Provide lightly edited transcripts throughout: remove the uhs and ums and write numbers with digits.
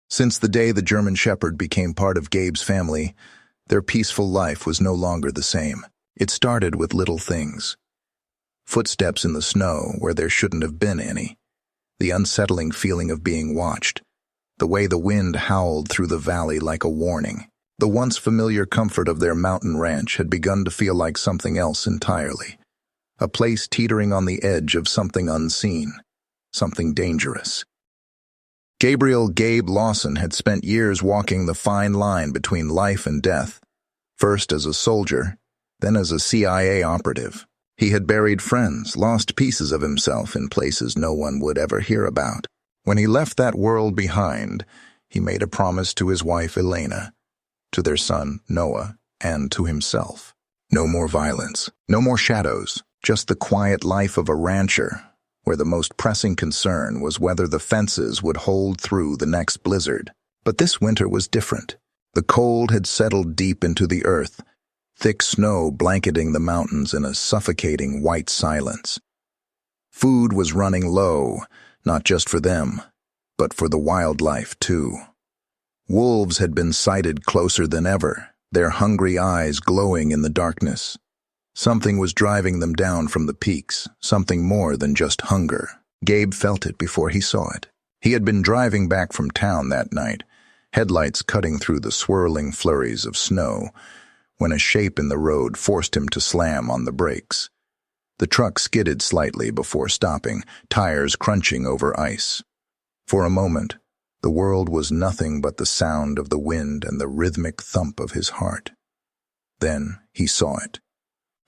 Since the day the German Shepherd became part of Gabe's family, their peaceful life was no longer the same. It started with little things. Footsteps in the snow where there shouldn't have been any. The unsettling feeling of being watched. The way the wind howled through the valley like a warning. The once familiar comfort of their mountain ranch had begun to feel like something else entirely. A place teetering on the edge of something unseen. Something dangerous. Gabe Lawson had spent years walking the fine line between life and death, first as a soldier, then as a CIA operative. He had buried friends, lost pieces of himself in places no one would ever hear about. When he left that world behind, he made a promise to his wife Elena, to their son Noah, and to himself. No more violence, no more shadows, just the quiet life of a rancher, where the most pressing concern was whether the fences would hold through the next blizzard. But this winter was different. The cold had settled deep into the earth, thick snow blanketing the mountains in a suffocating white silence. Food was running low, not just for them, but for the wildlife too. Wolves had been sighted closer than ever, their hungry eyes glowing in the darkness. Something was driving them down from the peaks, something more than just hunger. Gabe felt it before he saw it. He had been driving back from town that night, headlights cutting through the swirling flurries of snow, when a shape in the road forced him to slam on the brakes. The truck skidded slightly before stopping, tires crunching over ice. For a moment, the world was nothing but the sound of the wind and the rhythmic thump of his heart. Then he saw it.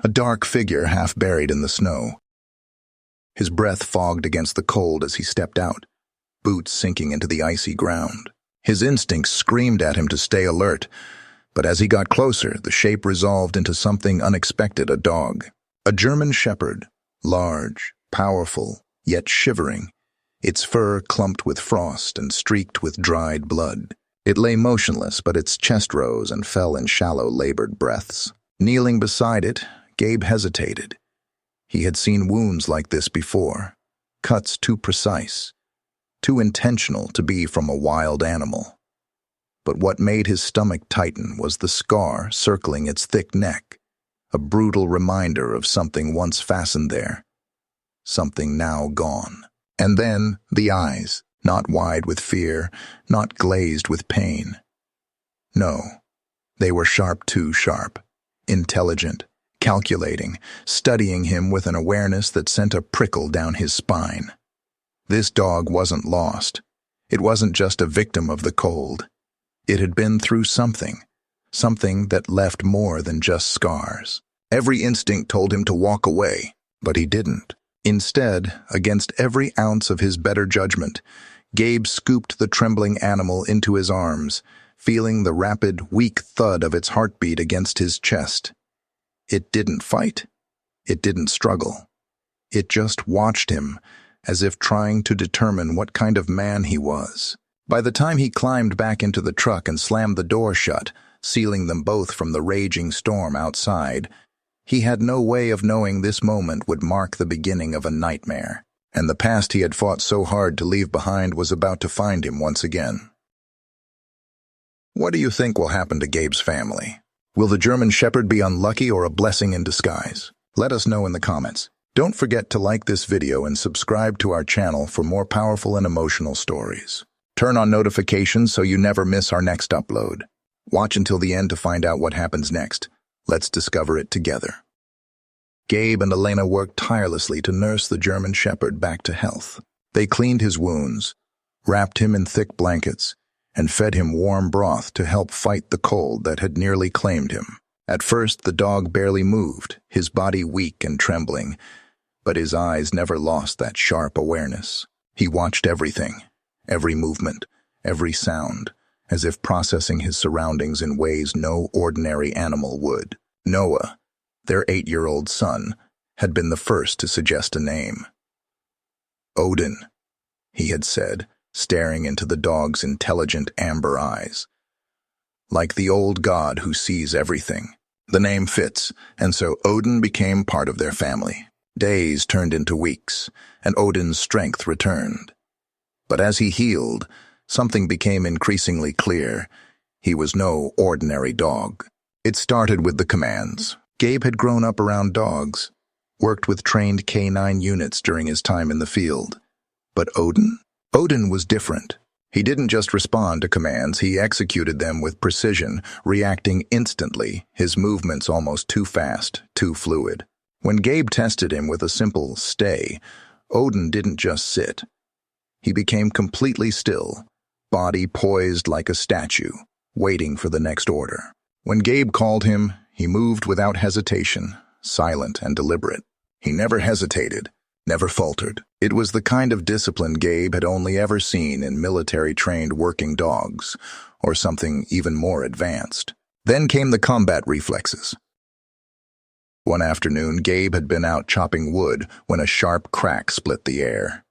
A dark figure half buried in the snow. His breath fogged against the cold as he stepped out, boots sinking into the icy ground. His instincts screamed at him to stay alert, but as he got closer, the shape resolved into something unexpected: a dog. A German Shepherd, large, powerful, yet shivering, its fur clumped with frost and streaked with dried blood. It lay motionless, but its chest rose and fell in shallow, labored breaths. Kneeling beside it, Gabe hesitated. He had seen wounds like this before, cuts too precise, too intentional to be from a wild animal. But what made his stomach tighten was the scar circling its thick neck, a brutal reminder of something once fastened there, something now gone. And then the eyes, not wide with fear, not glazed with pain. No, they were sharp, too sharp, intelligent, calculating, studying him with an awareness that sent a prickle down his spine. This dog wasn't lost. It wasn't just a victim of the cold. It had been through something that left more than just scars. Every instinct told him to walk away, but he didn't. Instead, against every ounce of his better judgment, Gabe scooped the trembling animal into his arms, feeling the rapid, weak thud of its heartbeat against his chest. It didn't fight. It didn't struggle. It just watched him, as if trying to determine what kind of man he was. By the time he climbed back into the truck and slammed the door shut, sealing them both from the raging storm outside, he had no way of knowing this moment would mark the beginning of a nightmare, and the past he had fought so hard to leave behind was about to find him once again. What do you think will happen to Gabe's family? Will the German Shepherd be unlucky or a blessing in disguise? Let us know in the comments. Don't forget to like this video and subscribe to our channel for more powerful and emotional stories. Turn on notifications so you never miss our next upload. Watch until the end to find out what happens next. Let's discover it together. Gabe and Elena worked tirelessly to nurse the German Shepherd back to health. They cleaned his wounds, wrapped him in thick blankets, and fed him warm broth to help fight the cold that had nearly claimed him. At first, the dog barely moved, his body weak and trembling, but his eyes never lost that sharp awareness. He watched everything, every movement, every sound, as if processing his surroundings in ways no ordinary animal would. Noah, their 8-year-old son, had been the first to suggest a name. Odin, he had said, staring into the dog's intelligent amber eyes. Like the old god who sees everything. The name fits, and so Odin became part of their family. Days turned into weeks, and Odin's strength returned. But as he healed, Something became increasingly clear. He was no ordinary dog. It started with the commands. Gabe had grown up around dogs, worked with trained canine units during his time in the field. But Odin? Odin was different. He didn't just respond to commands, he executed them with precision, reacting instantly, his movements almost too fast, too fluid. When Gabe tested him with a simple stay, Odin didn't just sit. He became completely still, body poised like a statue, waiting for the next order. When Gabe called him, he moved without hesitation, silent and deliberate. He never hesitated, never faltered. It was the kind of discipline Gabe had only ever seen in military-trained working dogs, or something even more advanced. Then came the combat reflexes. One afternoon, Gabe had been out chopping wood when a sharp crack split the air.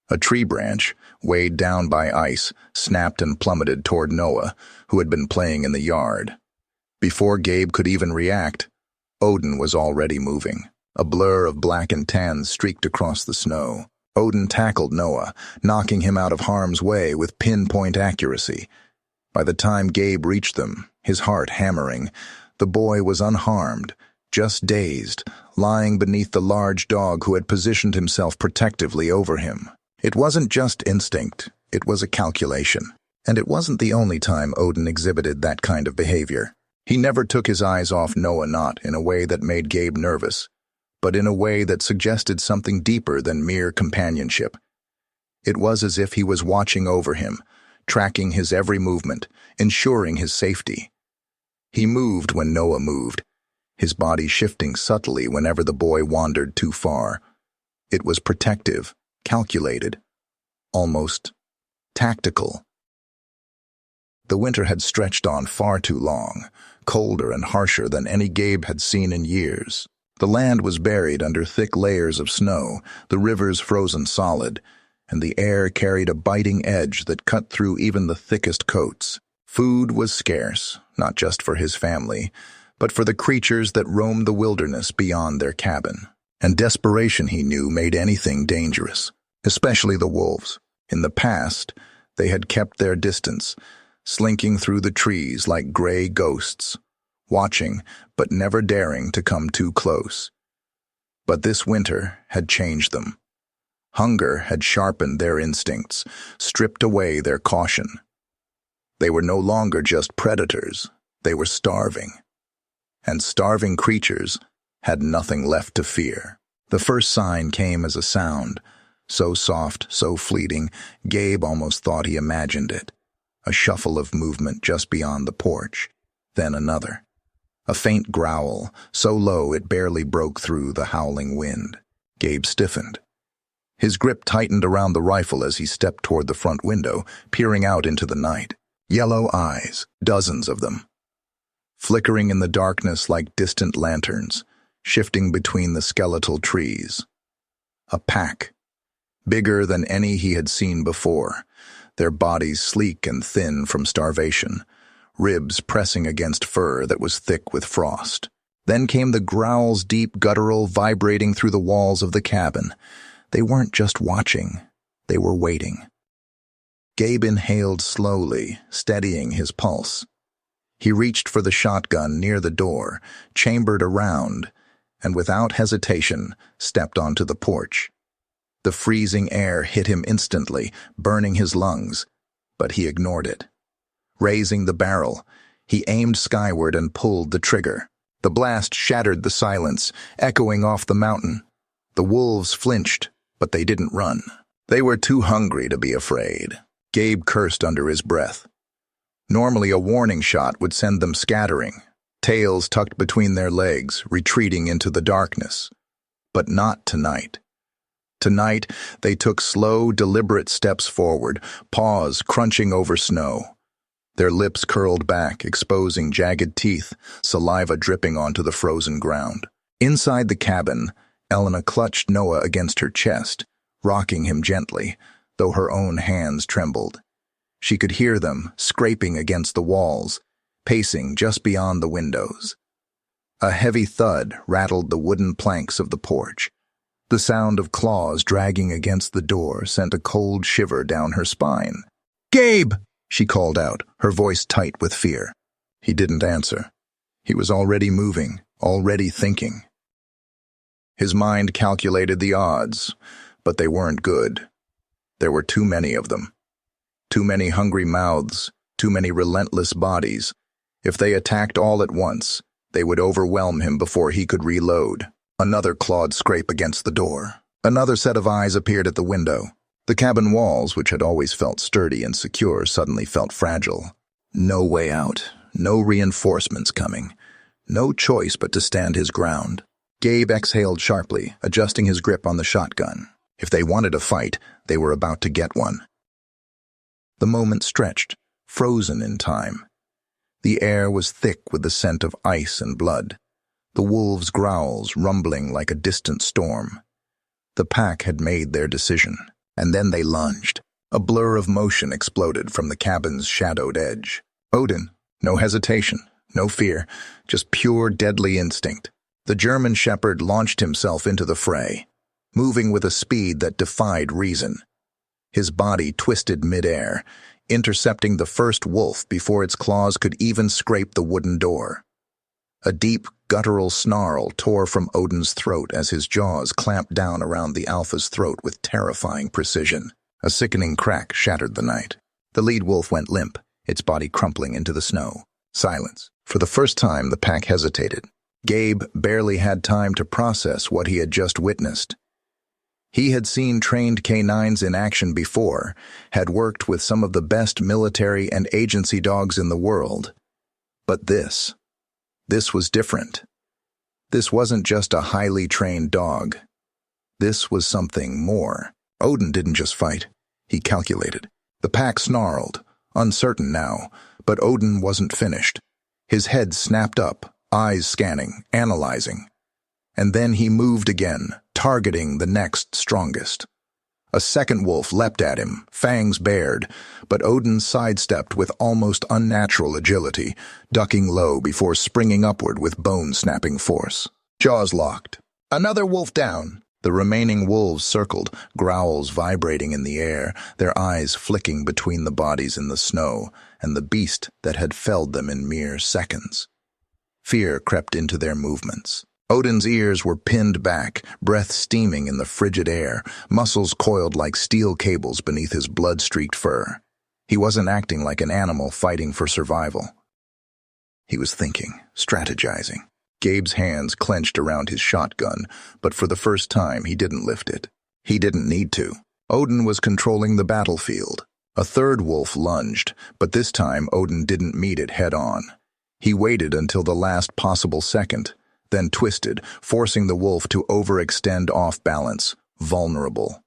A tree branch, weighed down by ice, snapped and plummeted toward Noah, who had been playing in the yard. Before Gabe could even react, Odin was already moving. A blur of black and tan streaked across the snow. Odin tackled Noah, knocking him out of harm's way with pinpoint accuracy. By the time Gabe reached them, his heart hammering, the boy was unharmed, just dazed, lying beneath the large dog who had positioned himself protectively over him. It wasn't just instinct, it was a calculation. And it wasn't the only time Odin exhibited that kind of behavior. He never took his eyes off Noah, not in a way that made Gabe nervous, but in a way that suggested something deeper than mere companionship. It was as if he was watching over him, tracking his every movement, ensuring his safety. He moved when Noah moved, his body shifting subtly whenever the boy wandered too far. It was protective, calculated, almost tactical. The winter had stretched on far too long, colder and harsher than any Gabe had seen in years. The land was buried under thick layers of snow, the rivers frozen solid, and the air carried a biting edge that cut through even the thickest coats. Food was scarce, not just for his family, but for the creatures that roamed the wilderness beyond their cabin. And desperation, he knew, made anything dangerous, especially the wolves. In the past, they had kept their distance, slinking through the trees like gray ghosts, watching but never daring to come too close. But this winter had changed them. Hunger had sharpened their instincts, stripped away their caution. They were no longer just predators, they were starving. And starving creatures had nothing left to fear. The first sign came as a sound, so soft, so fleeting, Gabe almost thought he imagined it. A shuffle of movement just beyond the porch, then another. A faint growl, so low it barely broke through the howling wind. Gabe stiffened. His grip tightened around the rifle as he stepped toward the front window, peering out into the night. Yellow eyes, dozens of them, flickering in the darkness like distant lanterns, shifting between the skeletal trees. A pack, bigger than any he had seen before, their bodies sleek and thin from starvation, ribs pressing against fur that was thick with frost. Then came the growls, deep, guttural, vibrating through the walls of the cabin. They weren't just watching, they were waiting. Gabe inhaled slowly, steadying his pulse. He reached for the shotgun near the door, chambered around, and without hesitation stepped onto the porch. The freezing air hit him instantly, burning his lungs, but he ignored it. Raising the barrel, he aimed skyward and pulled the trigger. The blast shattered the silence, echoing off the mountain. The wolves flinched, but they didn't run. They were too hungry to be afraid. Gabe cursed under his breath. Normally a warning shot would send them scattering, tails tucked between their legs, retreating into the darkness. But not tonight. Tonight, they took slow, deliberate steps forward, paws crunching over snow. Their lips curled back, exposing jagged teeth, saliva dripping onto the frozen ground. Inside the cabin, Elena clutched Noah against her chest, rocking him gently, though her own hands trembled. She could hear them scraping against the walls, pacing just beyond the windows. A heavy thud rattled the wooden planks of the porch. The sound of claws dragging against the door sent a cold shiver down her spine. "Gabe!" she called out, her voice tight with fear. He didn't answer. He was already moving, already thinking. His mind calculated the odds, but they weren't good. There were too many of them. Too many hungry mouths, too many relentless bodies. If they attacked all at once, they would overwhelm him before he could reload. Another clawed scrape against the door. Another set of eyes appeared at the window. The cabin walls, which had always felt sturdy and secure, suddenly felt fragile. No way out. No reinforcements coming. No choice but to stand his ground. Gabe exhaled sharply, adjusting his grip on the shotgun. If they wanted a fight, they were about to get one. The moment stretched, frozen in time. The air was thick with the scent of ice and blood, the wolves' growls rumbling like a distant storm. The pack had made their decision, and then they lunged. A blur of motion exploded from the cabin's shadowed edge. Odin, no hesitation, no fear, just pure deadly instinct. The German shepherd launched himself into the fray, moving with a speed that defied reason. His body twisted midair, intercepting the first wolf before its claws could even scrape the wooden door. A deep, guttural snarl tore from Odin's throat as his jaws clamped down around the alpha's throat with terrifying precision. A sickening crack shattered the night. The lead wolf went limp, its body crumpling into the snow. Silence. For the first time, the pack hesitated. Gabe barely had time to process what he had just witnessed. He had seen trained canines in action before, had worked with some of the best military and agency dogs in the world. But this was different. This wasn't just a highly trained dog. This was something more. Odin didn't just fight. He calculated. The pack snarled, uncertain now, but Odin wasn't finished. His head snapped up, eyes scanning, analyzing. And then he moved again, targeting the next strongest. A second wolf leapt at him, fangs bared, but Odin sidestepped with almost unnatural agility, ducking low before springing upward with bone-snapping force. Jaws locked. Another wolf down. The remaining wolves circled, growls vibrating in the air, their eyes flicking between the bodies in the snow and the beast that had felled them in mere seconds. Fear crept into their movements. Odin's ears were pinned back, breath steaming in the frigid air, muscles coiled like steel cables beneath his blood-streaked fur. He wasn't acting like an animal fighting for survival. He was thinking, strategizing. Gabe's hands clenched around his shotgun, but for the first time he didn't lift it. He didn't need to. Odin was controlling the battlefield. A third wolf lunged, but this time Odin didn't meet it head-on. He waited until the last possible second, then twisted, forcing the wolf to overextend off balance, vulnerable.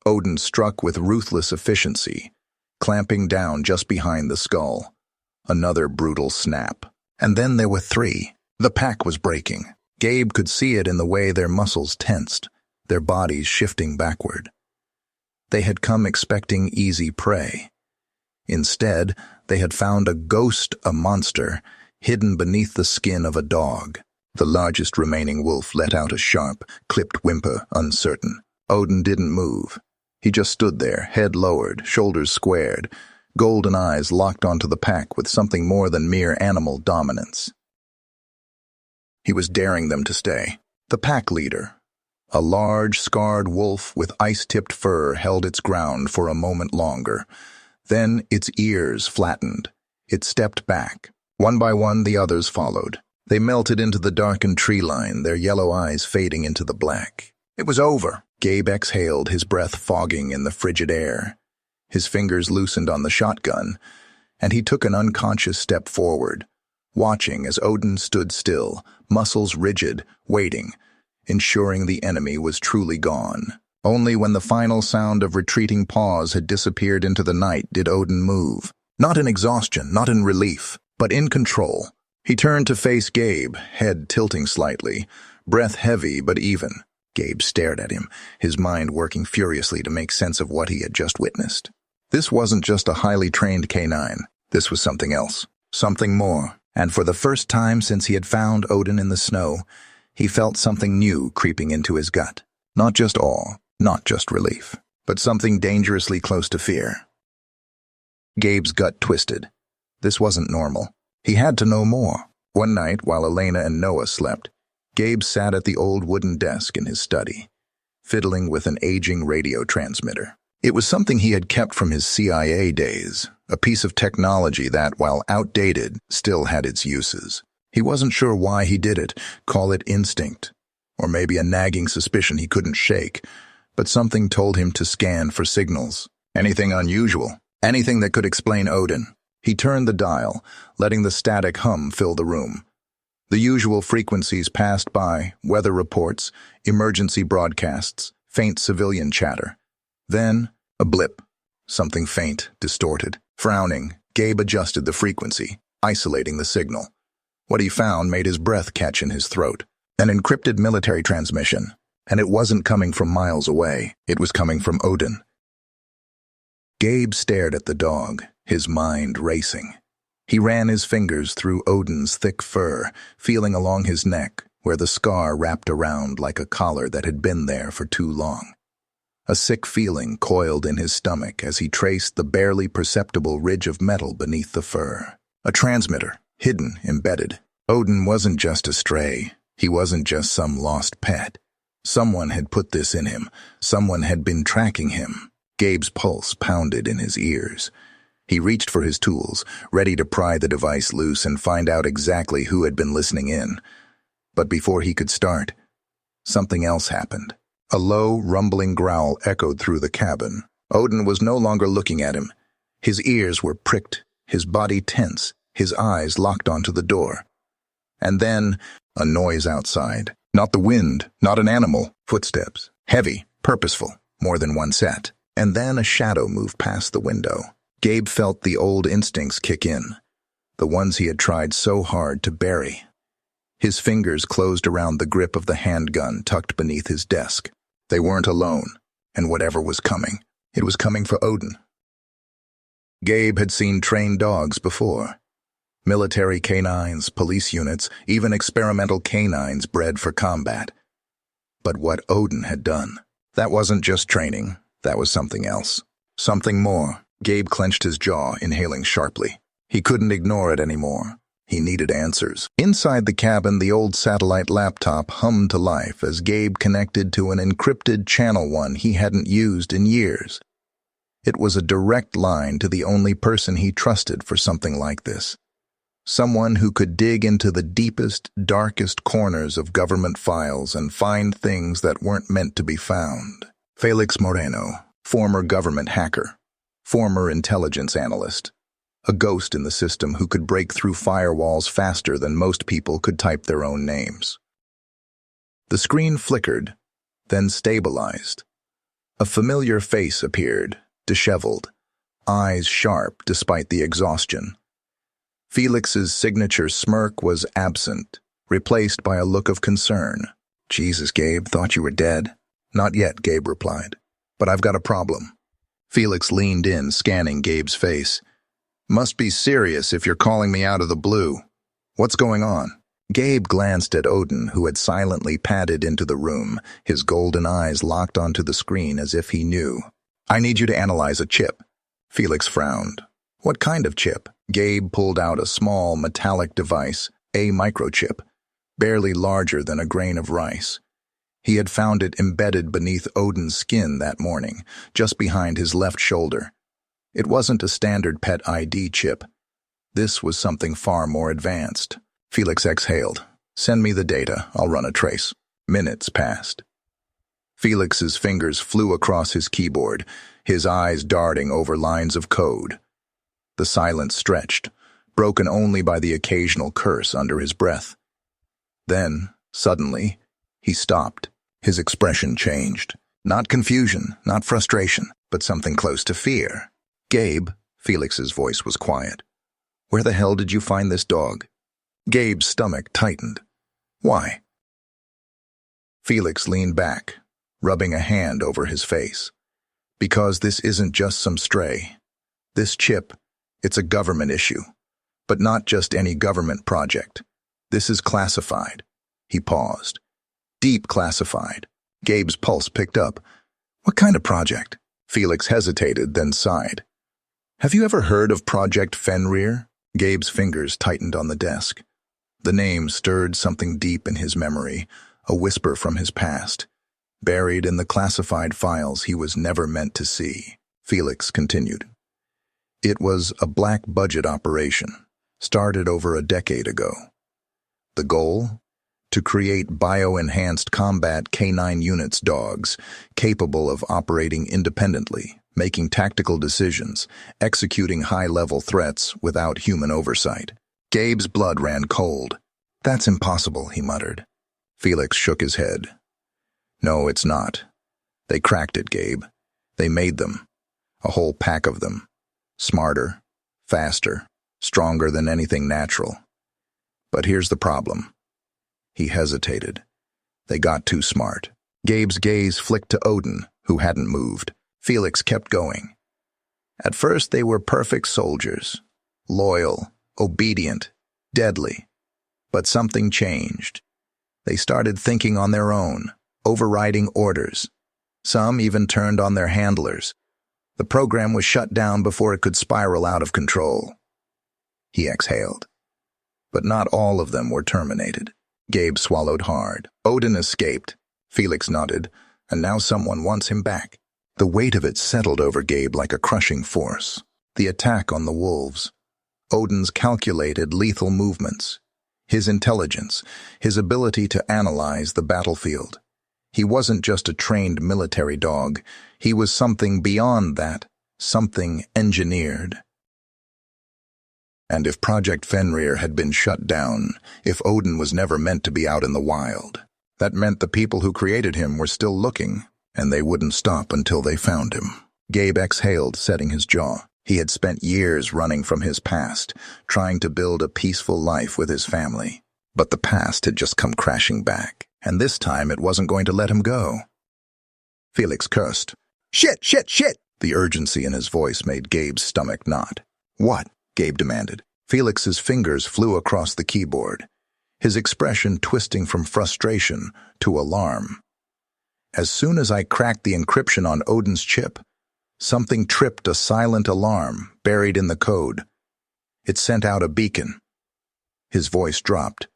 Odin struck with ruthless efficiency, clamping down just behind the skull. Another brutal snap. And then there were three. The pack was breaking. Gabe could see it in the way their muscles tensed, their bodies shifting backward. They had come expecting easy prey. Instead, they had found a ghost, a monster, hidden beneath the skin of a dog. The largest remaining wolf let out a sharp, clipped whimper, uncertain. Odin didn't move. He just stood there, head lowered, shoulders squared, golden eyes locked onto the pack with something more than mere animal dominance. He was daring them to stay. The pack leader, a large, scarred wolf with ice-tipped fur, held its ground for a moment longer. Then its ears flattened. It stepped back. One by one, the others followed. They melted into the darkened tree line, their yellow eyes fading into the black. It was over. Gabe exhaled, his breath fogging in the frigid air. His fingers loosened on the shotgun, and he took an unconscious step forward, watching as Odin stood still, muscles rigid, waiting, ensuring the enemy was truly gone. Only when the final sound of retreating paws had disappeared into the night did Odin move. Not in exhaustion, not in relief, but in control. He turned to face Gabe, head tilting slightly, breath heavy but even. Gabe stared at him, his mind working furiously to make sense of what he had just witnessed. This wasn't just a highly trained canine. This was something else, something more. And for the first time since he had found Odin in the snow, he felt something new creeping into his gut. Not just awe, not just relief, but something dangerously close to fear. Gabe's gut twisted. This wasn't normal. He had to know more. One night, while Elena and Noah slept, Gabe sat at the old wooden desk in his study, fiddling with an aging radio transmitter. It was something he had kept from his CIA days, a piece of technology that, while outdated, still had its uses. He wasn't sure why he did it, call it instinct, or maybe a nagging suspicion he couldn't shake, but something told him to scan for signals. Anything unusual, anything that could explain Odin. He turned the dial, letting the static hum fill the room. The usual frequencies passed by: weather reports, emergency broadcasts, faint civilian chatter. Then, a blip. Something faint, distorted. Frowning, Gabe adjusted the frequency, isolating the signal. What he found made his breath catch in his throat. An encrypted military transmission. And it wasn't coming from miles away. It was coming from Odin. Gabe stared at the dog, his mind racing. He ran his fingers through Odin's thick fur, feeling along his neck, where the scar wrapped around like a collar that had been there for too long. A sick feeling coiled in his stomach as he traced the barely perceptible ridge of metal beneath the fur. A transmitter, hidden, embedded. Odin wasn't just a stray. He wasn't just some lost pet. Someone had put this in him. Someone had been tracking him. Gabe's pulse pounded in his ears. He reached for his tools, ready to pry the device loose and find out exactly who had been listening in. But before he could start, something else happened. A low, rumbling growl echoed through the cabin. Odin was no longer looking at him. His ears were pricked, his body tense, his eyes locked onto the door. And then, a noise outside. Not the wind, not an animal. Footsteps. Heavy, purposeful, more than one set. And then a shadow moved past the window. Gabe felt the old instincts kick in, the ones he had tried so hard to bury. His fingers closed around the grip of the handgun tucked beneath his desk. They weren't alone, and whatever was coming, it was coming for Odin. Gabe had seen trained dogs before. Military canines, police units, even experimental canines bred for combat. But what Odin had done, that wasn't just training, that was something else. Something more. Gabe clenched his jaw, inhaling sharply. He couldn't ignore it anymore. He needed answers. Inside the cabin, the old satellite laptop hummed to life as Gabe connected to an encrypted channel one he hadn't used in years. It was a direct line to the only person he trusted for something like this. Someone who could dig into the deepest, darkest corners of government files and find things that weren't meant to be found. Felix Moreno, former government hacker, former intelligence analyst, a ghost in the system who could break through firewalls faster than most people could type their own names. The screen flickered, then stabilized. A familiar face appeared, disheveled, eyes sharp despite the exhaustion. Felix's signature smirk was absent, replaced by a look of concern. "Jesus, Gabe, thought you were dead." "Not yet," Gabe replied. "But I've got a problem." Felix leaned in, scanning Gabe's face. "Must be serious if you're calling me out of the blue. What's going on?" Gabe glanced at Odin, who had silently padded into the room, his golden eyes locked onto the screen as if he knew. "I need you to analyze a chip." Felix frowned. "What kind of chip?" Gabe pulled out a small, metallic device, a microchip, barely larger than a grain of rice. He had found it embedded beneath Odin's skin that morning, just behind his left shoulder. It wasn't a standard pet ID chip. This was something far more advanced. Felix exhaled. "Send me the data. I'll run a trace." Minutes passed. Felix's fingers flew across his keyboard, his eyes darting over lines of code. The silence stretched, broken only by the occasional curse under his breath. Then, suddenly, he stopped. His expression changed. Not confusion, not frustration, but something close to fear. "Gabe," Felix's voice was quiet. "Where the hell did you find this dog?" Gabe's stomach tightened. "Why?" Felix leaned back, rubbing a hand over his face. "Because this isn't just some stray. This chip, it's a government issue. But not just any government project. This is classified." He paused. "Deep classified." Gabe's pulse picked up. "What kind of project?" Felix hesitated, then sighed. Have you ever heard of Project Fenrir? Gabe's fingers tightened on the desk. The name stirred something deep in his memory, a whisper from his past, buried in the classified files he was never meant to see. Felix continued. It was a black-budget operation, started over a decade ago. The goal? To create bio-enhanced combat K9 units dogs, capable of operating independently, making tactical decisions, executing high-level threats without human oversight. Gabe's blood ran cold. That's impossible, he muttered. Felix shook his head. No, it's not. They cracked it, Gabe. They made them. A whole pack of them. Smarter, faster, stronger than anything natural. But here's the problem. He hesitated. They got too smart. Gabe's gaze flicked to Odin, who hadn't moved. Felix kept going. At first they were perfect soldiers. Loyal, obedient, deadly. But something changed. They started thinking on their own, overriding orders. Some even turned on their handlers. The program was shut down before it could spiral out of control. He exhaled. But not all of them were terminated. Gabe swallowed hard. Odin escaped. Felix nodded, and now someone wants him back. The weight of it settled over Gabe like a crushing force. The attack on the wolves. Odin's calculated, lethal movements. His intelligence, his ability to analyze the battlefield. He wasn't just a trained military dog. He was something beyond that, something engineered. And if Project Fenrir had been shut down, if Odin was never meant to be out in the wild, that meant the people who created him were still looking, and they wouldn't stop until they found him. Gabe exhaled, setting his jaw. He had spent years running from his past, trying to build a peaceful life with his family. But the past had just come crashing back, and this time it wasn't going to let him go. Felix cursed. Shit, shit, shit! The urgency in his voice made Gabe's stomach knot. What? Gabe demanded. Felix's fingers flew across the keyboard, his expression twisting from frustration to alarm. As soon as I cracked the encryption on Odin's chip, something tripped a silent alarm buried in the code. It sent out a beacon. His voice dropped.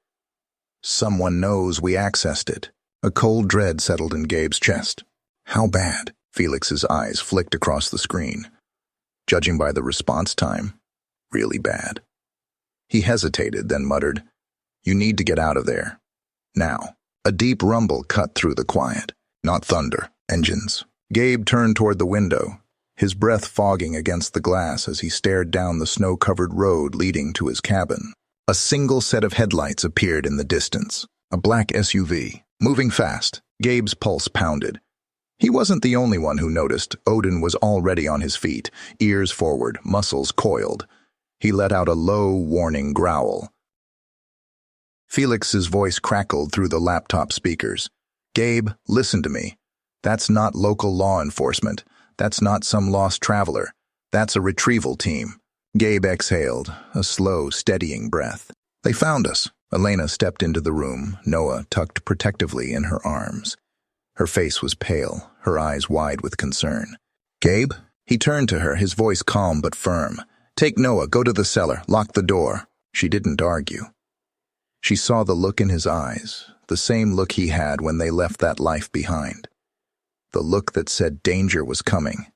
Someone knows we accessed it. A cold dread settled in Gabe's chest. How bad? Felix's eyes flicked across the screen. Judging by the response time, really bad. He hesitated, then muttered, You need to get out of there. Now. A deep rumble cut through the quiet. Not thunder, engines. Gabe turned toward the window, his breath fogging against the glass as he stared down the snow-covered road leading to his cabin. A single set of headlights appeared in the distance, a black SUV, moving fast. Gabe's pulse pounded. He wasn't the only one who noticed. Odin was already on his feet, ears forward, muscles coiled. He let out a low, warning growl. Felix's voice crackled through the laptop speakers. Gabe, listen to me. That's not local law enforcement. That's not some lost traveler. That's a retrieval team. Gabe exhaled, a slow, steadying breath. They found us. Elena stepped into the room, Noah tucked protectively in her arms. Her face was pale, her eyes wide with concern. Gabe? He turned to her, his voice calm but firm. Take Noah, go to the cellar, lock the door. She didn't argue. She saw the look in his eyes, the same look he had when they left that life behind. The look that said danger was coming,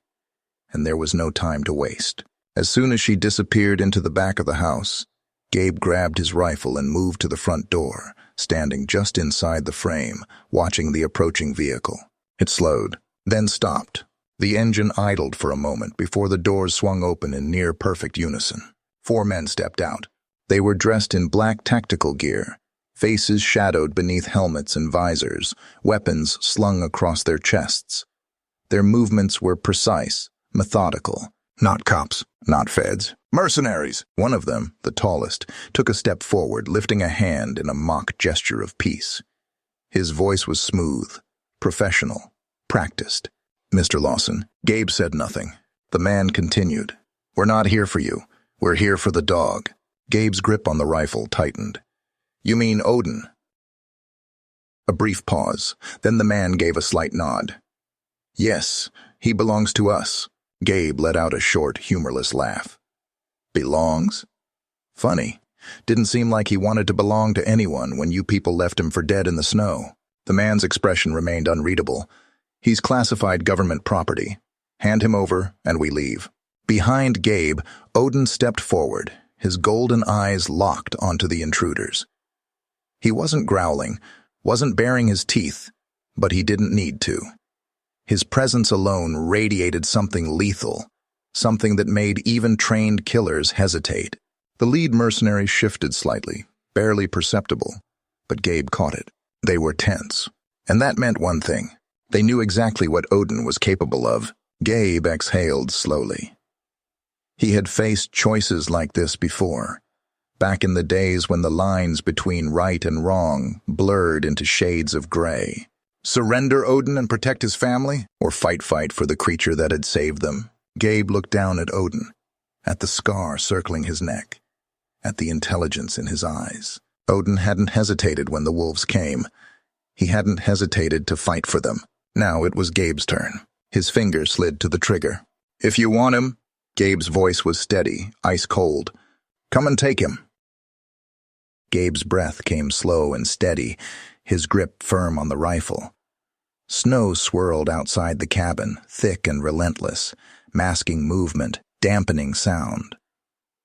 and there was no time to waste. As soon as she disappeared into the back of the house, Gabe grabbed his rifle and moved to the front door, standing just inside the frame, watching the approaching vehicle. It slowed, then stopped. The engine idled for a moment before the doors swung open in near-perfect unison. 4 men stepped out. They were dressed in black tactical gear, faces shadowed beneath helmets and visors, weapons slung across their chests. Their movements were precise, methodical. Not cops, not feds. Mercenaries! One of them, the tallest, took a step forward, lifting a hand in a mock gesture of peace. His voice was smooth, professional, practiced. Mr. Lawson. Gabe said nothing. The man continued. We're not here for you. We're here for the dog. Gabe's grip on the rifle tightened. You mean Odin? A brief pause. Then the man gave a slight nod. Yes, he belongs to us. Gabe let out a short, humorless laugh. Belongs? Funny. Didn't seem like he wanted to belong to anyone when you people left him for dead in the snow. The man's expression remained unreadable. He's classified government property. Hand him over, and we leave. Behind Gabe, Odin stepped forward, his golden eyes locked onto the intruders. He wasn't growling, wasn't baring his teeth, but he didn't need to. His presence alone radiated something lethal, something that made even trained killers hesitate. The lead mercenary shifted slightly, barely perceptible, but Gabe caught it. They were tense, and that meant one thing. They knew exactly what Odin was capable of. Gabe exhaled slowly. He had faced choices like this before, back in the days when the lines between right and wrong blurred into shades of gray. Surrender Odin and protect his family, or fight for the creature that had saved them? Gabe looked down at Odin, at the scar circling his neck, at the intelligence in his eyes. Odin hadn't hesitated when the wolves came. He hadn't hesitated to fight for them. Now it was Gabe's turn. His finger slid to the trigger. If you want him, Gabe's voice was steady, ice cold. Come and take him. Gabe's breath came slow and steady, his grip firm on the rifle. Snow swirled outside the cabin, thick and relentless, masking movement, dampening sound.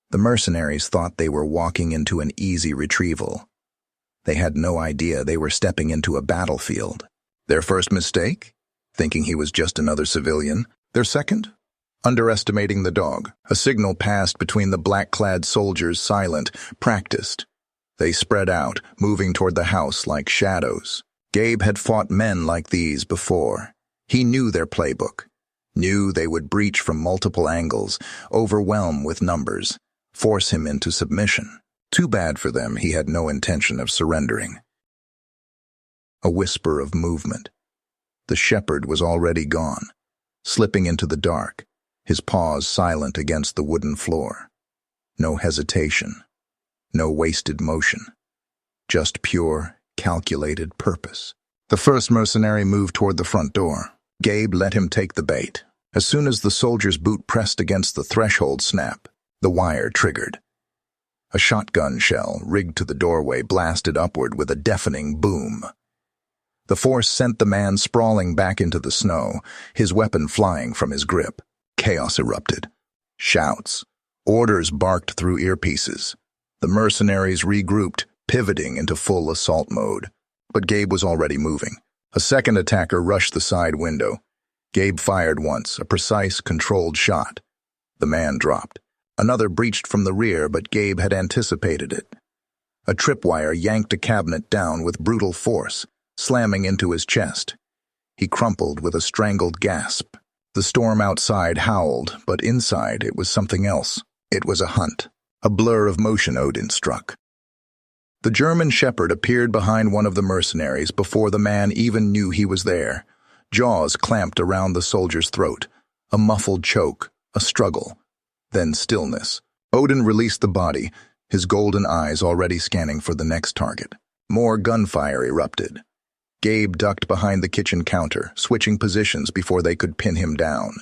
The mercenaries thought they were walking into an easy retrieval. They had no idea they were stepping into a battlefield. Their first mistake? Thinking he was just another civilian. Their second? Underestimating the dog. A signal passed between the black-clad soldiers, silent, practiced. They spread out, moving toward the house like shadows. Gabe had fought men like these before. He knew their playbook. Knew they would breach from multiple angles, overwhelm with numbers, force him into submission. Too bad for them he had no intention of surrendering. A whisper of movement. The shepherd was already gone, slipping into the dark, his paws silent against the wooden floor. No hesitation, no wasted motion, just pure, calculated purpose. The first mercenary moved toward the front door. Gabe let him take the bait. As soon as the soldier's boot pressed against the threshold snap, the wire triggered. A shotgun shell, rigged to the doorway, blasted upward with a deafening boom. The force sent the man sprawling back into the snow, his weapon flying from his grip. Chaos erupted. Shouts. Orders barked through earpieces. The mercenaries regrouped, pivoting into full assault mode. But Gabe was already moving. A second attacker rushed the side window. Gabe fired once, a precise, controlled shot. The man dropped. Another breached from the rear, but Gabe had anticipated it. A tripwire yanked a cabinet down with brutal force, slamming into his chest. He crumpled with a strangled gasp. The storm outside howled, but inside it was something else. It was a hunt. A blur of motion Odin struck. The German shepherd appeared behind one of the mercenaries before the man even knew he was there. Jaws clamped around the soldier's throat. A muffled choke, a struggle. Then stillness. Odin released the body, his golden eyes already scanning for the next target. More gunfire erupted. Gabe ducked behind the kitchen counter, switching positions before they could pin him down.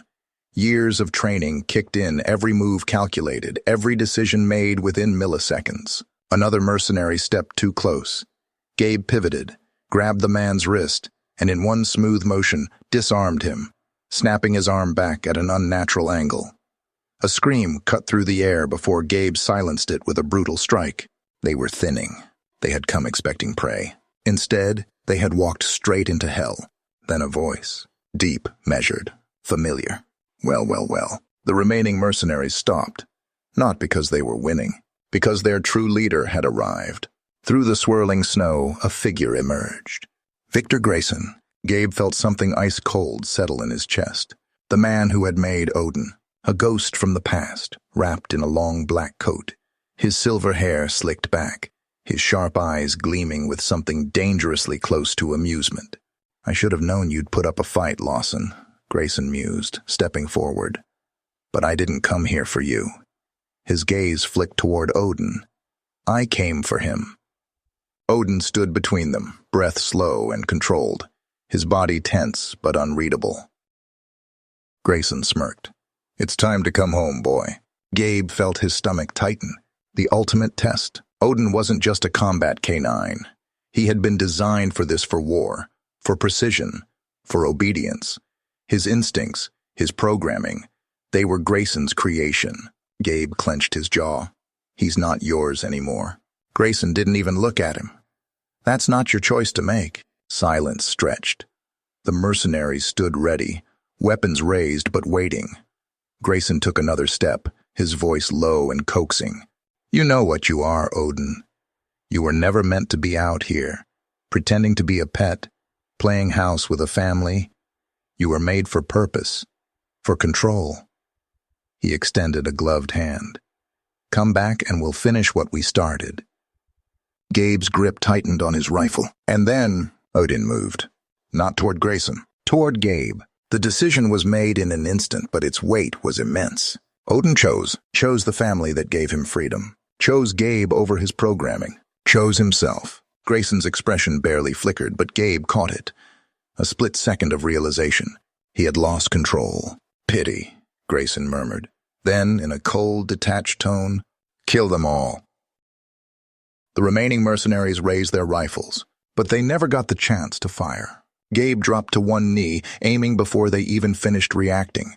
Years of training kicked in, every move calculated, every decision made within milliseconds. Another mercenary stepped too close. Gabe pivoted, grabbed the man's wrist, and in one smooth motion, disarmed him, snapping his arm back at an unnatural angle. A scream cut through the air before Gabe silenced it with a brutal strike. They were thinning. They had come expecting prey. Instead, they had walked straight into hell. Then a voice. Deep, measured, familiar. Well. The remaining mercenaries stopped. Not because they were winning. Because their true leader had arrived. Through the swirling snow, a figure emerged. Victor Grayson. Gabe felt something ice-cold settle in his chest. The man who had made Odin. A ghost from the past, wrapped in a long black coat. His silver hair slicked back, his sharp eyes gleaming with something dangerously close to amusement. I should have known you'd put up a fight, Lawson, Grayson mused, stepping forward. But I didn't come here for you. His gaze flicked toward Odin. I came for him. Odin stood between them, breath slow and controlled, his body tense but unreadable. Grayson smirked. It's time to come home, boy. Gabe felt his stomach tighten. The ultimate test. Odin wasn't just a combat canine. He had been designed for this, for war, for precision, for obedience. His instincts, his programming, they were Grayson's creation. Gabe clenched his jaw. He's not yours anymore. Grayson didn't even look at him. That's not your choice to make. Silence stretched. The mercenaries stood ready, weapons raised but waiting. Grayson took another step, his voice low and coaxing. You know what you are, Odin. You were never meant to be out here, pretending to be a pet, playing house with a family. You were made for purpose, for control. He extended a gloved hand. Come back and we'll finish what we started. Gabe's grip tightened on his rifle. And then Odin moved. Not toward Grayson, toward Gabe. The decision was made in an instant, but its weight was immense. Odin chose the family that gave him freedom, chose Gabe over his programming, chose himself. Grayson's expression barely flickered, but Gabe caught it. A split second of realization. He had lost control. Pity, Grayson murmured. Then, in a cold, detached tone, kill them all. The remaining mercenaries raised their rifles, but they never got the chance to fire. Gabe dropped to one knee, aiming before they even finished reacting.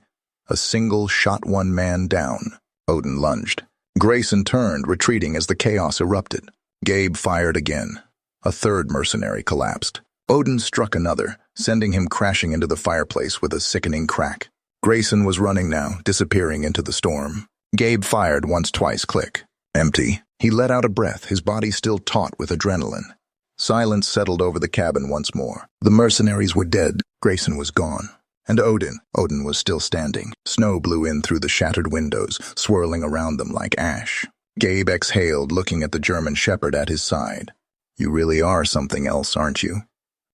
A single shot one man down. Odin lunged. Grayson turned, retreating as the chaos erupted. Gabe fired again. A third mercenary collapsed. Odin struck another, sending him crashing into the fireplace with a sickening crack. Grayson was running now, disappearing into the storm. Gabe fired once, twice, click. Empty. He let out a breath, his body still taut with adrenaline. Silence settled over the cabin once more. The mercenaries were dead. Grayson was gone. And Odin was still standing. Snow blew in through the shattered windows, swirling around them like ash. Gabe exhaled, looking at the German shepherd at his side. You really are something else, aren't you?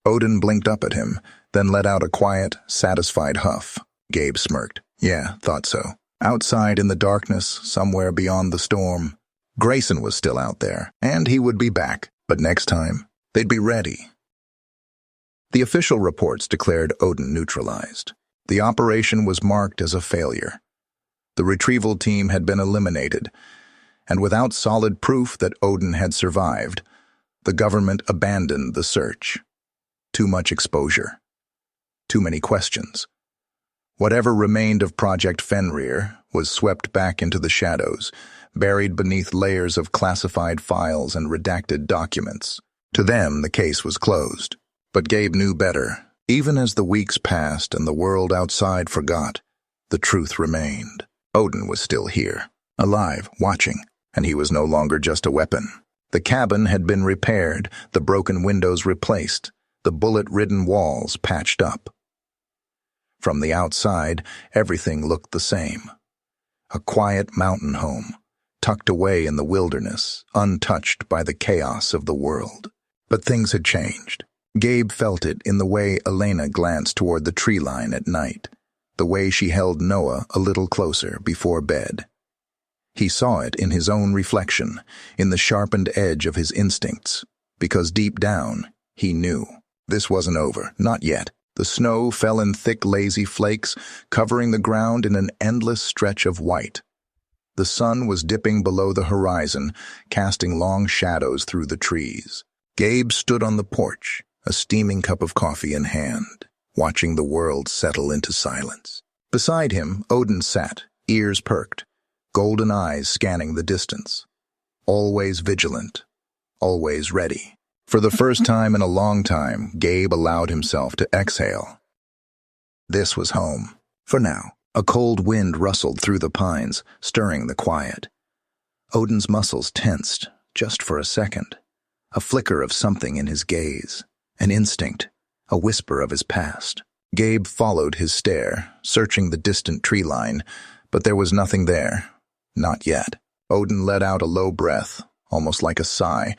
Odin blinked up at him, then let out a quiet, satisfied huff. Gabe smirked. Yeah, thought so. Outside in the darkness, somewhere beyond the storm, Grayson was still out there, and he would be back. But next time, they'd be ready. The official reports declared Odin neutralized. The operation was marked as a failure. The retrieval team had been eliminated, and without solid proof that Odin had survived, the government abandoned the search. Too much exposure. Too many questions. Whatever remained of Project Fenrir was swept back into the shadows, buried beneath layers of classified files and redacted documents. To them, the case was closed. But Gabe knew better. Even as the weeks passed and the world outside forgot, the truth remained. Odin was still here, alive, watching, and he was no longer just a weapon. The cabin had been repaired, the broken windows replaced, the bullet-ridden walls patched up. From the outside, everything looked the same. A quiet mountain home, tucked away in the wilderness, untouched by the chaos of the world. But things had changed. Gabe felt it in the way Elena glanced toward the tree line at night, the way she held Noah a little closer before bed. He saw it in his own reflection, in the sharpened edge of his instincts, because deep down, he knew. This wasn't over, not yet. The snow fell in thick, lazy flakes, covering the ground in an endless stretch of white. The sun was dipping below the horizon, casting long shadows through the trees. Gabe stood on the porch, a steaming cup of coffee in hand, watching the world settle into silence. Beside him, Odin sat, ears perked, golden eyes scanning the distance. Always vigilant, always ready. For the first time in a long time, Gabe allowed himself to exhale. This was home. For now. A cold wind rustled through the pines, stirring the quiet. Odin's muscles tensed, just for a second. A flicker of something in his gaze. An instinct, a whisper of his past. Gabe followed his stare, searching the distant tree line, but there was nothing there. Not yet. Odin let out a low breath, almost like a sigh,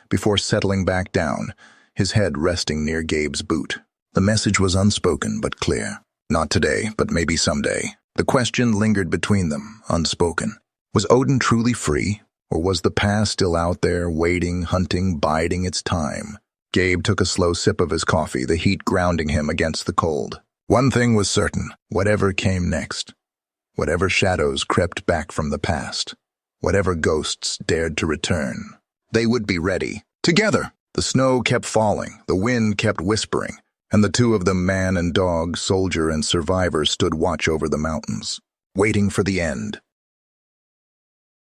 before settling back down, his head resting near Gabe's boot. The message was unspoken but clear. Not today, but maybe someday. The question lingered between them, unspoken. Was Odin truly free, or was the past still out there, waiting, hunting, biding its time? Gabe took a slow sip of his coffee, the heat grounding him against the cold. One thing was certain, whatever came next Whatever shadows crept back from the past, whatever ghosts dared to return, they would be ready. Together! The snow kept falling, the wind kept whispering, and the two of them, man and dog, soldier and survivor, stood watch over the mountains, waiting for the end.